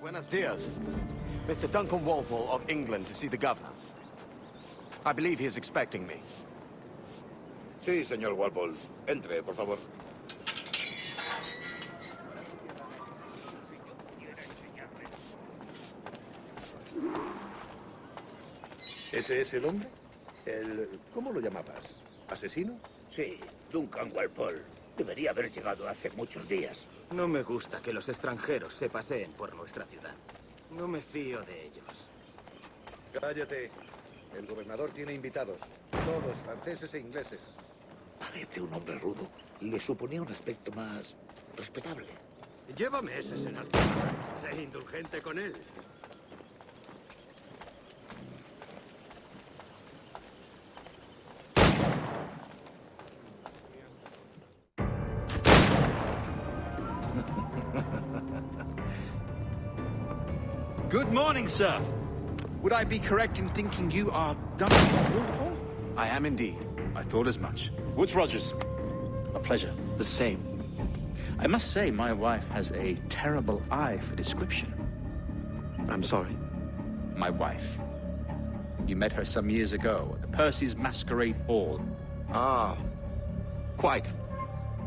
Buenos dias. Mr. Duncan Walpole of England to see the governor. I believe he is expecting me. Sí, señor Walpole. Entre, por favor. ¿Ese es el hombre? ¿Cómo lo llamabas? ¿Asesino? Sí, Duncan Walpole. Debería haber llegado hace muchos días. No me gusta que los extranjeros se paseen por nuestra ciudad. No me fío de ellos. Cállate. El gobernador tiene invitados. Todos franceses e ingleses. Parece un hombre rudo. Le suponía un aspecto más respetable. Llévame ese senador. Sé indulgente con él. Good morning, sir. Would I be correct in thinking you are Duncan? I am indeed. I thought as much. Woods Rogers. A pleasure. The same. I must say, my wife has a terrible eye for description. I'm sorry. My wife. You met her some years ago at the Percy's Masquerade Ball. Ah, quite.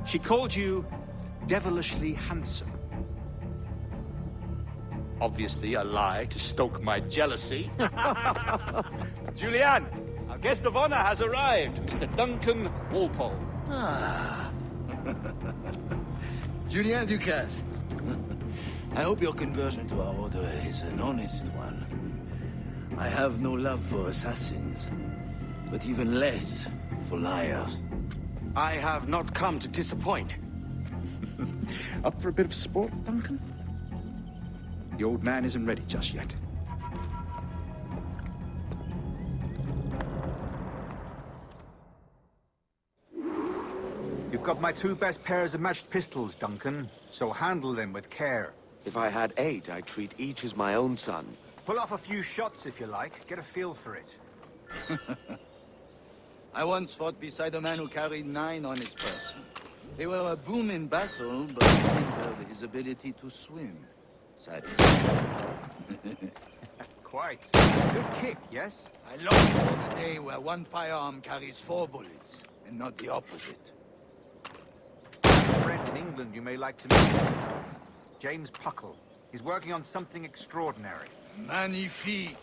She called you devilishly handsome. Obviously a lie to stoke my jealousy. Julianne, our guest of honor has arrived, Mr. Duncan Walpole. Ah. Julien Ducasse. I hope your conversion to our order is an honest one. I have no love for assassins, but even less for liars. I have not come to disappoint. Up for a bit of sport, Duncan? The old man isn't ready just yet. You've got my two best pairs of matched pistols, Duncan, so handle them with care. If I had 8, I'd treat each as my own son. Pull off a few shots if you like, get a feel for it. I once fought beside a man who carried 9 on his person. They were a boom in battle, but hindered his ability to swim. Sadly. Quite. A good kick, yes? I long for the day where one firearm carries 4 bullets, and not the opposite. I have a friend in England you may like to meet. James Puckle. He's working on something extraordinary. Magnifique.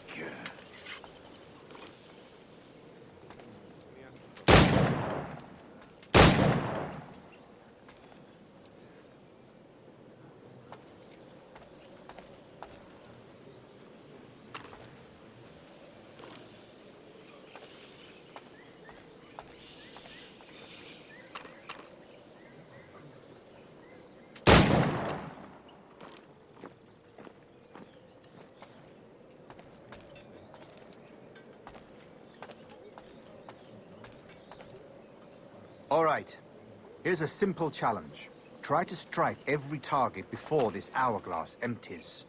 All right. Here's a simple challenge. Try to strike every target before this hourglass empties.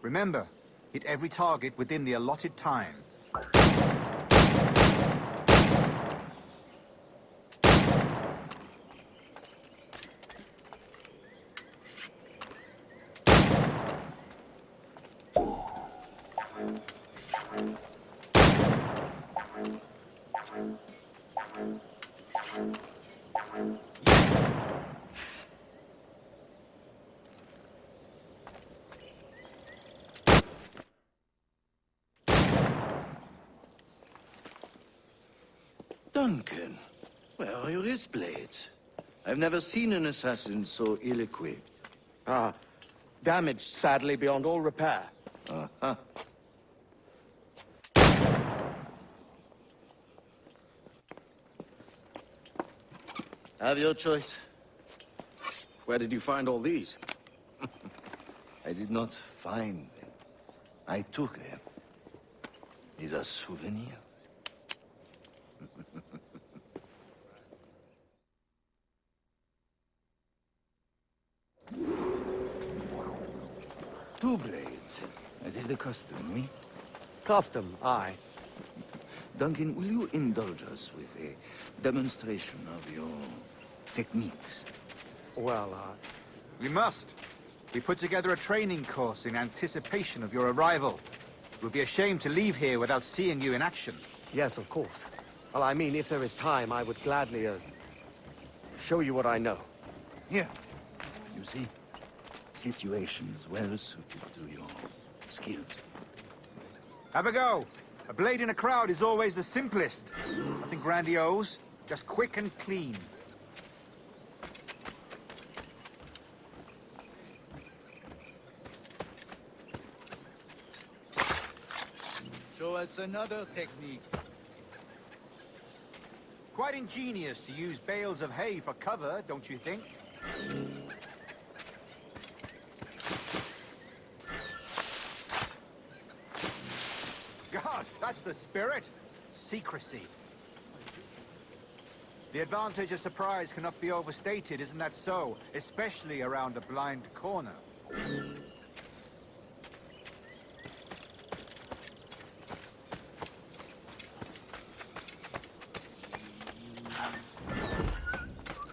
Remember, hit every target within the allotted time. Duncan, where are your wrist blades? I've never seen an assassin so ill-equipped. Ah, damaged sadly beyond all repair. Uh-huh. Have your choice. Where did you find all these? I did not find them. I took them. These are souvenirs. Two blades, as is the custom, oui? Custom, aye. Duncan, will you indulge us with a demonstration of your techniques? Well, We must. We put together a training course in anticipation of your arrival. It would be a shame to leave here without seeing you in action. Yes, of course. Well, I mean, if there is time, I would gladly, show you what I know. Here. You see? Situations well suited to your skills. Have a go. A blade in a crowd is always the simplest. Nothing grandiose, just quick and clean. Show us another technique. Quite ingenious to use bales of hay for cover, don't you think? God, that's the spirit. Secrecy. The advantage of surprise cannot be overstated, isn't that so? Especially around a blind corner.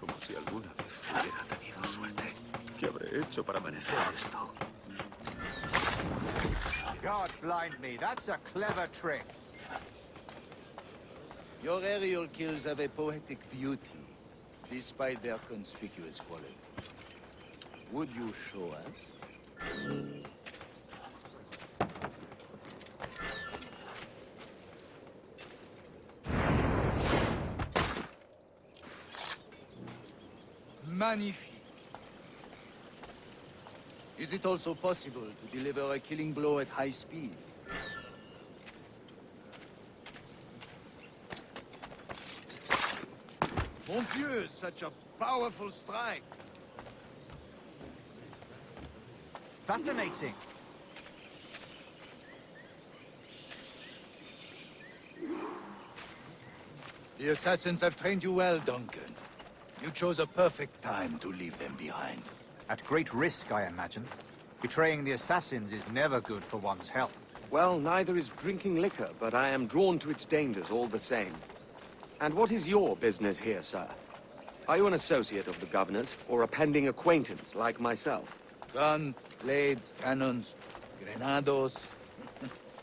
Como si alguna vez hubiera tenido suerte. ¿Qué habré hecho para merecer esto? God blind me, that's a clever trick. Your aerial kills have a poetic beauty, despite their conspicuous quality. Would you show us? Magnifique. Is it also possible to deliver a killing blow at high speed? Mon Dieu, such a powerful strike! Fascinating. The assassins have trained you well, Duncan. You chose a perfect time to leave them behind. At great risk, I imagine. Betraying the assassins is never good for one's health. Well, neither is drinking liquor, but I am drawn to its dangers all the same. And what is your business here, sir? Are you an associate of the governor's, or a pending acquaintance like myself? Guns, blades, cannons, grenados.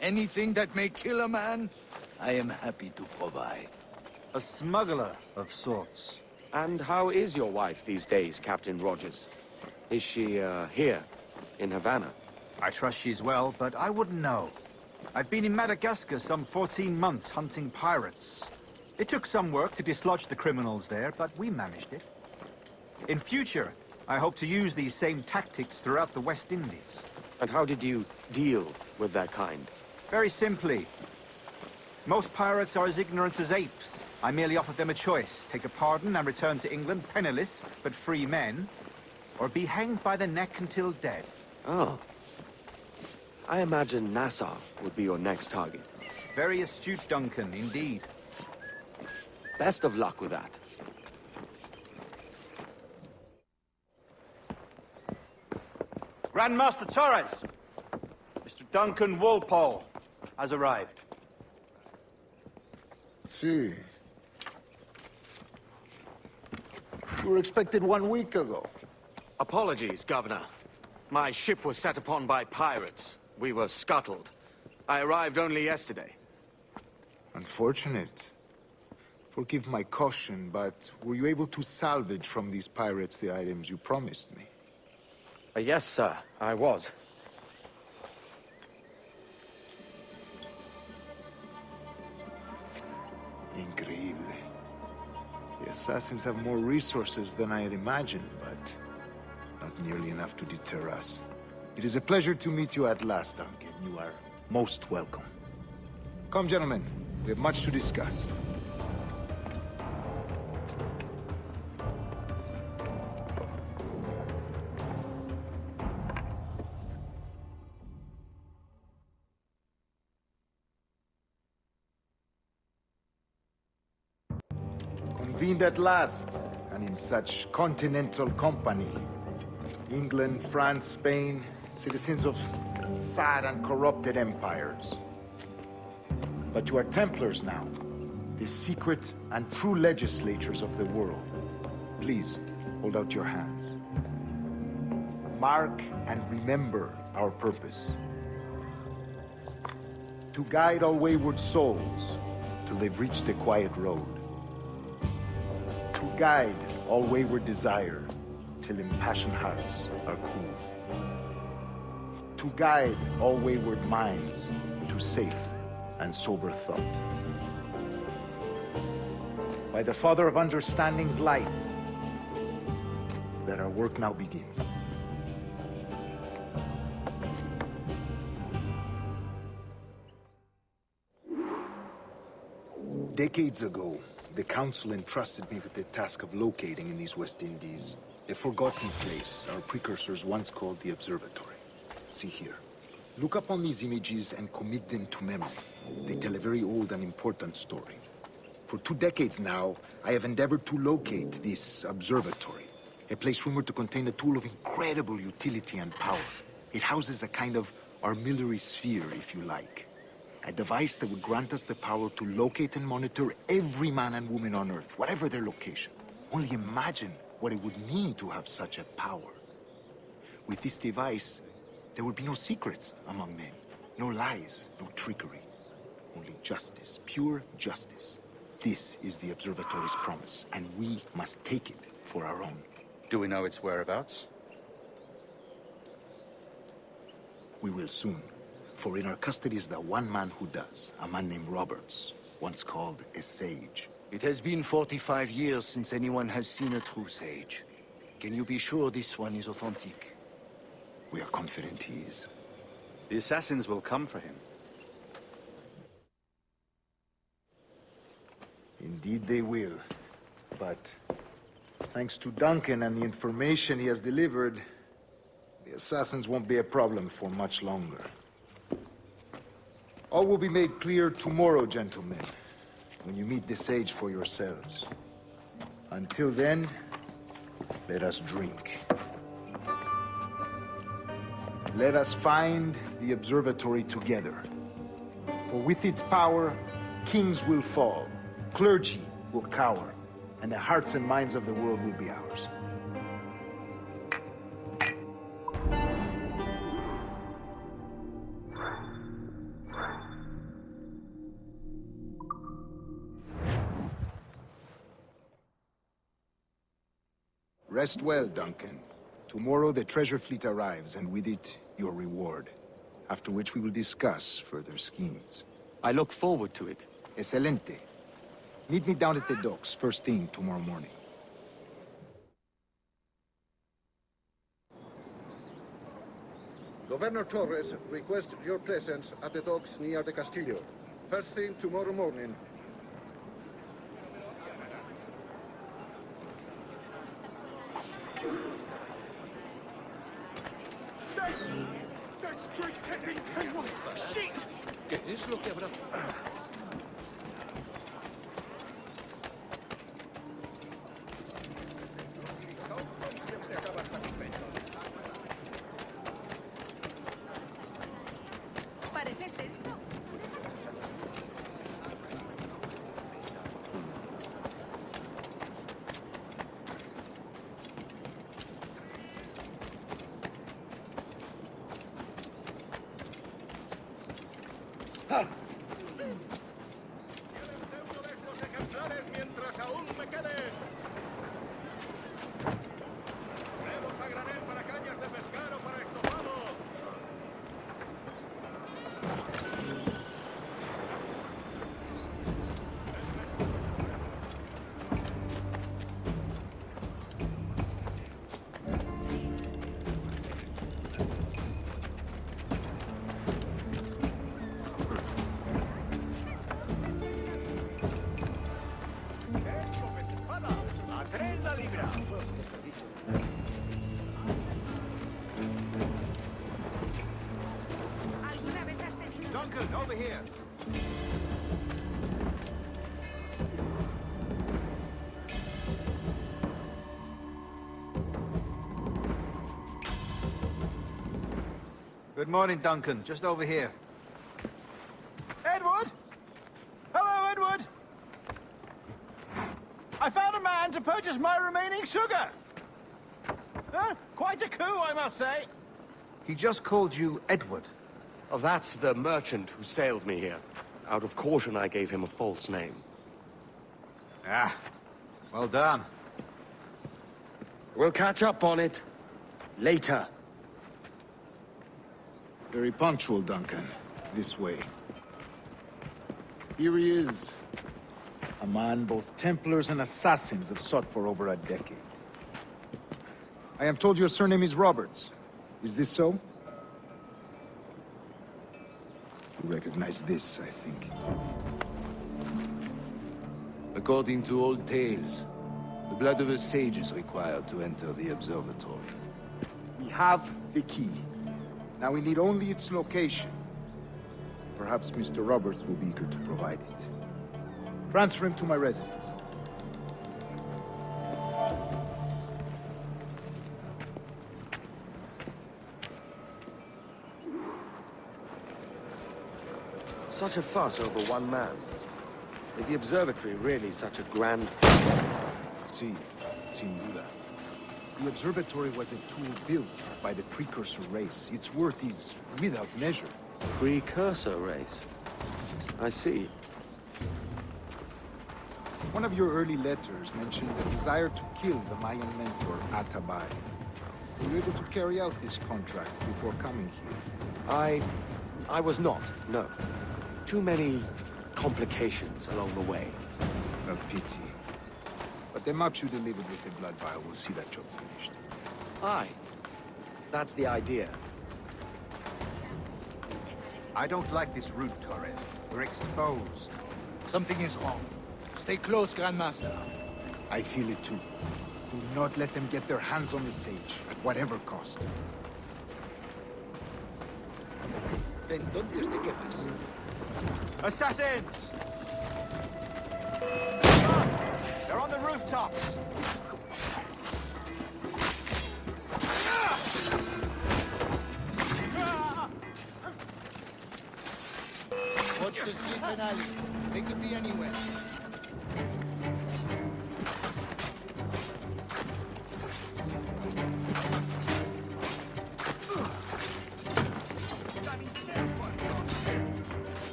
Anything that may kill a man, I am happy to provide. A smuggler of sorts. And how is your wife these days, Captain Rogers? Is she, here, in Havana? I trust she's well, but I wouldn't know. I've been in Madagascar some 14 months hunting pirates. It took some work to dislodge the criminals there, but we managed it. In future, I hope to use these same tactics throughout the West Indies. And how did you deal with that kind? Very simply. Most pirates are as ignorant as apes. I merely offered them a choice. Take a pardon and return to England penniless, but free men, or be hanged by the neck until dead. Oh. I imagine Nassau would be your next target. Very astute, Duncan, indeed. Best of luck with that. Grandmaster Torres, Mr. Duncan Walpole has arrived. See. You were expected 1 week ago. Apologies, Governor. My ship was set upon by pirates. We were scuttled. I arrived only yesterday. Unfortunate. Forgive my caution, but were you able to salvage from these pirates the items you promised me? Yes, sir, I was. Increíble. The assassins have more resources than I had imagined, but not nearly enough to deter us. It is a pleasure to meet you at last, Duncan. You are most welcome. Come, gentlemen. We have much to discuss. Convened at last, and in such continental company. England, France, Spain, citizens of sad and corrupted empires. But you are Templars now, the secret and true legislators of the world. Please, hold out your hands. mark and remember our purpose. To guide all wayward souls till they've reached a quiet road. To guide all wayward desire till impassioned hearts are cool. To guide all wayward minds to safe and sober thought. By the Father of Understanding's light, let our work now begin. Decades ago, the Council entrusted me with the task of locating in these West Indies a forgotten place our precursors once called the Observatory. See here. Look upon these images and commit them to memory. They tell a very old and important story. For 2 decades now, I have endeavored to locate this observatory, a place rumored to contain a tool of incredible utility and power. It houses a kind of armillary sphere, if you like. A device that would grant us the power to locate and monitor every man and woman on Earth, whatever their location. Only imagine what it would mean to have such a power. With this device, there would be no secrets among men, no lies, no trickery. Only justice, pure justice. This is the observatory's promise, and we must take it for our own. Do we know its whereabouts? We will soon. For in our custody is the one man who does, a man named Roberts, once called a sage. It has been 45 years since anyone has seen a true sage. Can you be sure this one is authentic? We are confident he is. The assassins will come for him. Indeed they will. But thanks to Duncan and the information he has delivered, the assassins won't be a problem for much longer. All will be made clear tomorrow, gentlemen, when you meet the sage for yourselves. Until then, let us drink. Let us find the observatory together. For with its power, kings will fall, clergy will cower, and the hearts and minds of the world will be ours. Rest well, Duncan. Tomorrow the treasure fleet arrives, and with it, your reward. After which we will discuss further schemes. I look forward to it. Excelente. Meet me down at the docks first thing tomorrow morning. Governor Torres requests your presence at the docks near the Castillo. First thing tomorrow morning. ¿Qué es lo que habrá? Pareces tenso. Duncan, over here. Good morning, Duncan. Just over here. Edward? Hello, Edward! I found a man to purchase my remaining sugar! Quite a coup, I must say. He just called you Edward. Oh, that's the merchant who sailed me here. Out of caution, I gave him a false name. Ah, well done. We'll catch up on it later. Very punctual, Duncan. This way. Here he is. A man both Templars and Assassins have sought for over a decade. I am told your surname is Roberts. Is this so? You recognize this, I think. According to old tales, the blood of a sage is required to enter the observatory. We have the key. Now we need only its location. Perhaps Mr. Roberts will be eager to provide it. Transfer him to my residence. Such a fuss over one man. Is the observatory really such a grand... See, sin duda. The observatory was a tool built by the precursor race. Its worth is without measure. Precursor race? I see. One of your early letters mentioned the desire to kill the Mayan mentor, Atabay. Were you able to carry out this contract before coming here? I was not, no. Too many complications along the way. A pity. But the maps you delivered with the blood vial will see that job finished. Aye. That's the idea. I don't like this route, Torres. We're exposed. Something is wrong. Stay close, Grandmaster. I feel it too. Do not let them get their hands on the sage, at whatever cost. Entonces, ¿de qué más? Assassins! They're on the rooftops! Watch the streets and alleys. They could be anywhere.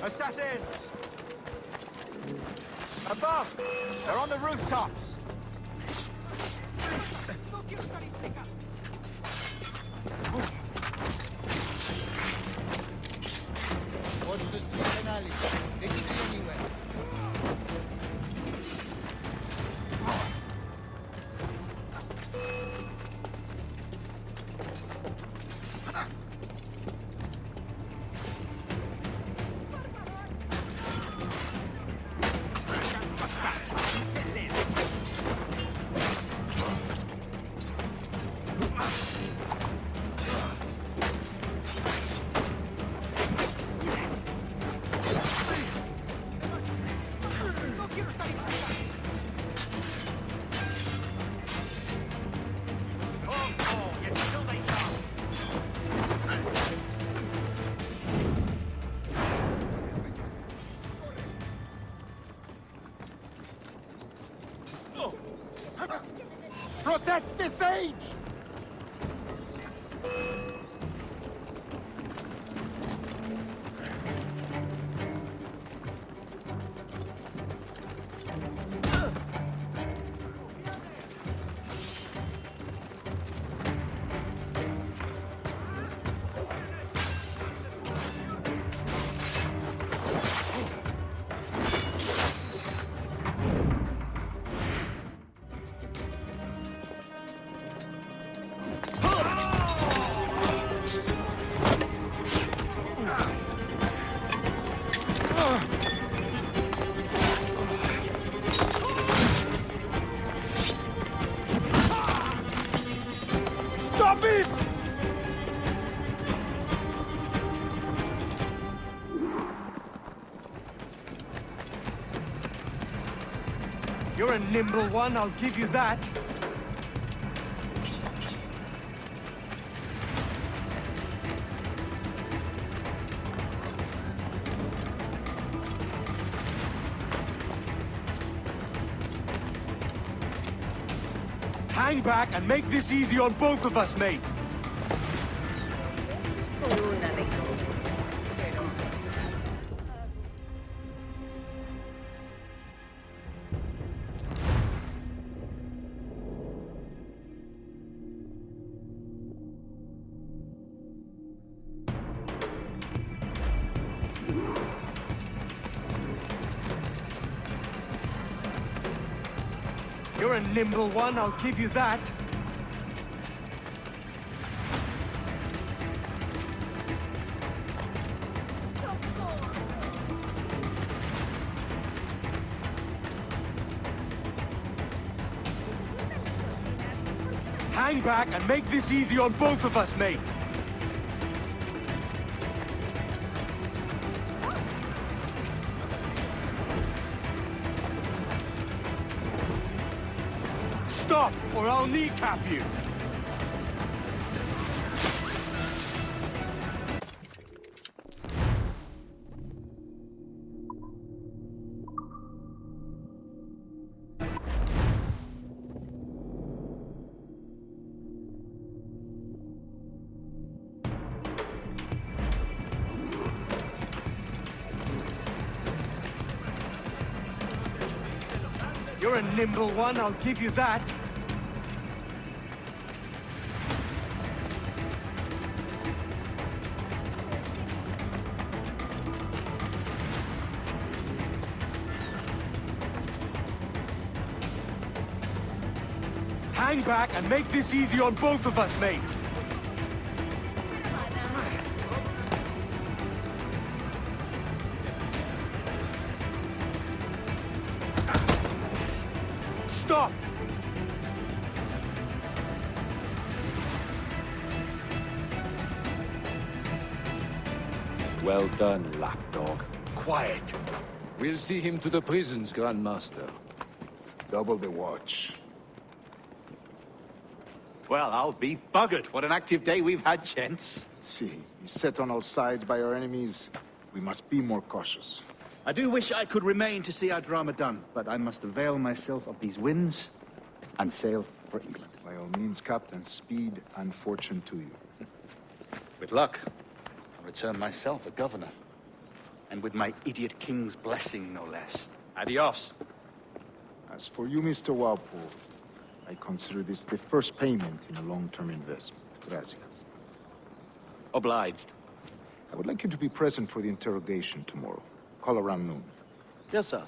Assassins! Above! They're on the rooftops! Watch the streets and alleys. They could be anywhere. Protect the sage! You're a nimble one, I'll give you that. Hang back and make this easy on both of us, mate. Una de pero... You're a nimble one, I'll give you that. Hang back and make this easy on both of us, mate. Stop, or I'll kneecap you. You're a nimble one, I'll give you that. Hang back and make this easy on both of us, mate. Stop! Well done, lapdog. Quiet. We'll see him to the prisons, Grandmaster. Double the watch. Well, I'll be buggered. What an active day we've had, gents. Let's see. He's set on all sides by our enemies. We must be more cautious. I do wish I could remain to see our drama done, but I must avail myself of these winds and sail for England. By all means, Captain, speed and fortune to you. With luck, I'll return myself a governor. And with my idiot king's blessing, no less. Adios. As for you, Mr. Walpole, I consider this the first payment in a long-term investment. Gracias. Obliged. I would like you to be present for the interrogation tomorrow. Call around noon. Yes, sir.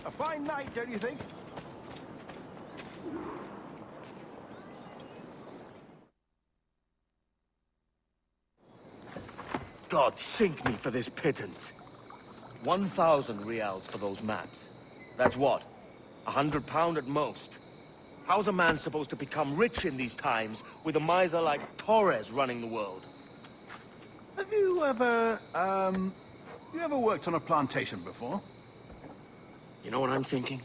A fine night, don't you think? God sink me for this pittance. 1,000 reals for those maps. That's what? £100 at most. How's a man supposed to become rich in these times with a miser like Torres running the world? Have you ever, worked on a plantation before? You know what I'm thinking?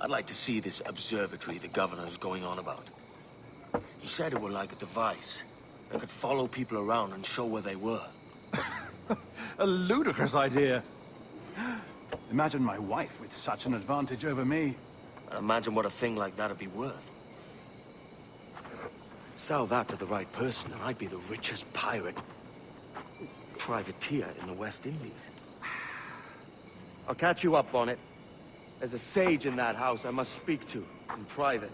I'd like to see this observatory the governor's going on about. He said it were like a device that could follow people around and show where they were. A ludicrous idea. Imagine my wife with such an advantage over me. And imagine what a thing like that'd be worth. Sell that to the right person, and I'd be the richest pirate, privateer in the West Indies. I'll catch you up on it. There's a sage in that house I must speak to, in private.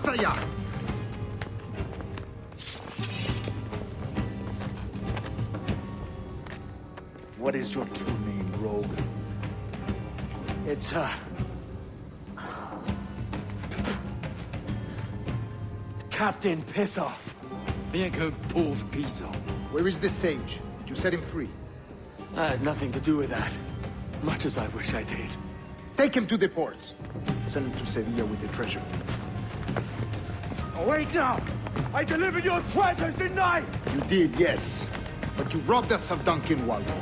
Basta ya! What is your true name, rogue? It's, Captain Pissoff. Bien que pauvre paysan. Where is the sage? Did you set him free? I had nothing to do with that. Much as I wish I did. Take him to the ports. Send him to Sevilla with the treasure. Oh, wait now! I delivered your treasures, didn't I? You did, yes. But you robbed us of Duncan Waldo.